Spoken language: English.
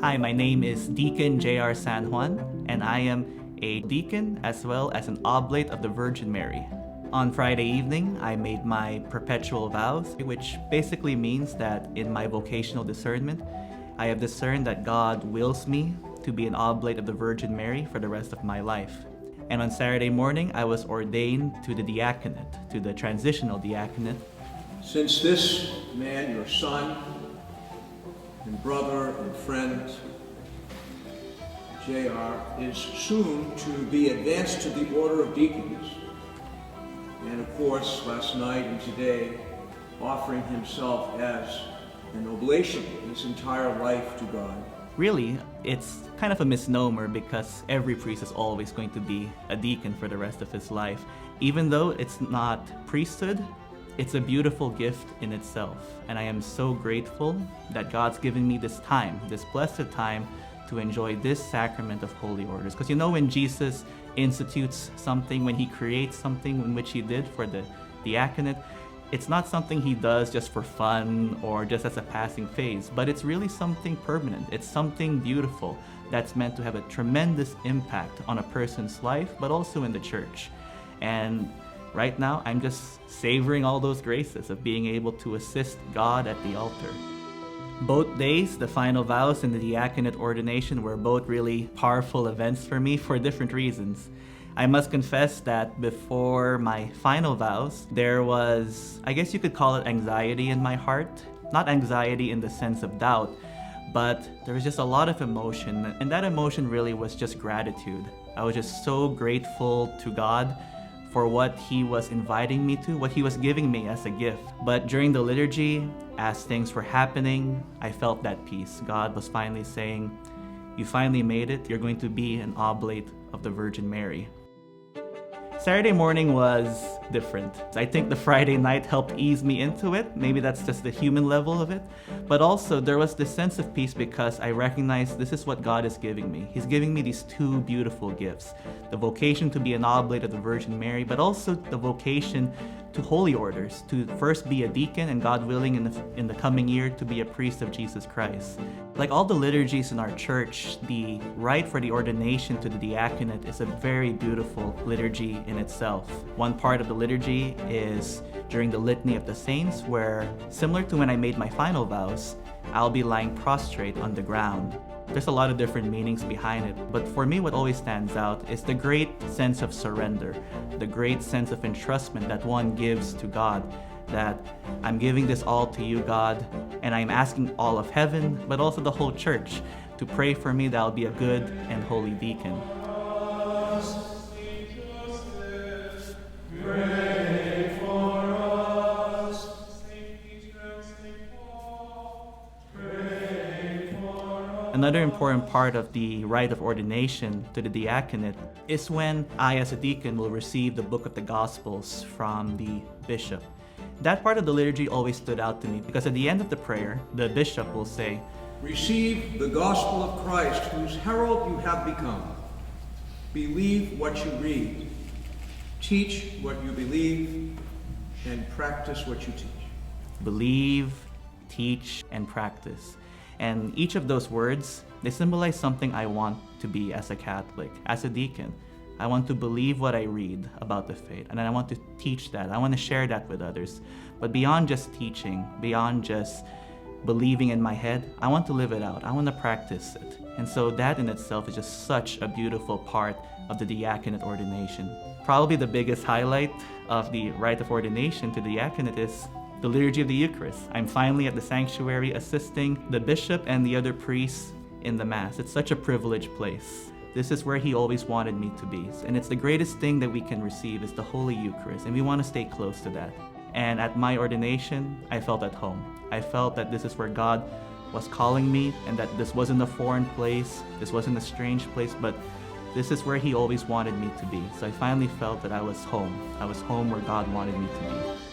Hi, my name is Deacon Jay-Ar San Juan, and I am a deacon as well as an oblate of the Virgin Mary. On Friday evening, I made my perpetual vows, which basically means that in my vocational discernment, I have discerned that God wills me to be an oblate of the Virgin Mary for the rest of my life. And on Saturday morning, I was ordained to the diaconate, to the transitional diaconate. Since this man, your son, and brother and friend, Jay-Ar, is soon to be advanced to the order of deacons, and of course, last night and today, offering himself as an oblation, his entire life to God. Really, it's kind of a misnomer because every priest is always going to be a deacon for the rest of his life. Even though it's not priesthood, it's a beautiful gift in itself. And I am so grateful that God's given me this time, this blessed time, to enjoy this sacrament of holy orders. Because you know, when Jesus institutes something, when he creates something, in which he did for the diaconate, it's not something he does just for fun or just as a passing phase, but it's really something permanent. It's something beautiful that's meant to have a tremendous impact on a person's life, but also in the church. And right now, I'm just savoring all those graces of being able to assist God at the altar. Both days, the final vows and the diaconate ordination, were both really powerful events for me for different reasons. I must confess that before my final vows, there was, I guess you could call it anxiety in my heart. Not anxiety in the sense of doubt, but there was just a lot of emotion, and that emotion really was just gratitude. I was just so grateful to God for what he was inviting me to, what he was giving me as a gift. But during the liturgy, as things were happening, I felt that peace. God was finally saying, you finally made it. You're going to be an oblate of the Virgin Mary. Saturday morning was different. I think the Friday night helped ease me into it. Maybe that's just the human level of it. But also there was this sense of peace because I recognized this is what God is giving me. He's giving me these two beautiful gifts. The vocation to be an oblate of the Virgin Mary, but also the vocation to holy orders, to first be a deacon and, God willing, in the coming year to be a priest of Jesus Christ. Like all the liturgies in our church, the rite for the ordination to the diaconate is a very beautiful liturgy in itself. One part of the liturgy is during the Litany of the Saints, where, similar to when I made my final vows, I'll be lying prostrate on the ground. There's a lot of different meanings behind it, but for me what always stands out is the great sense of surrender, the great sense of entrustment that one gives to God, that I'm giving this all to you, God, and I'm asking all of heaven, but also the whole church, to pray for me that I'll be a good and holy deacon. Another important part of the rite of ordination to the diaconate is when I, as a deacon, will receive the book of the Gospels from the bishop. That part of the liturgy always stood out to me because at the end of the prayer, the bishop will say, Receive the gospel of Christ, whose herald you have become. Believe what you read. Teach what you believe, and practice what you teach. Believe, teach, and practice. And each of those words, they symbolize something I want to be as a Catholic, as a deacon. I want to believe what I read about the faith, and I want to teach that. I want to share that with others. But beyond just teaching, beyond just believing in my head, I want to live it out. I want to practice it. And so that in itself is just such a beautiful part of the diaconate ordination. Probably the biggest highlight of the rite of ordination to the diaconate is the Liturgy of the Eucharist. I'm finally at the sanctuary assisting the bishop and the other priests in the Mass. It's such a privileged place. This is where he always wanted me to be. And it's the greatest thing that we can receive is the Holy Eucharist, and we want to stay close to that. And at my ordination, I felt at home. I felt that this is where God was calling me, and that this wasn't a foreign place, this wasn't a strange place, but this is where he always wanted me to be. So I finally felt that I was home. I was home where God wanted me to be.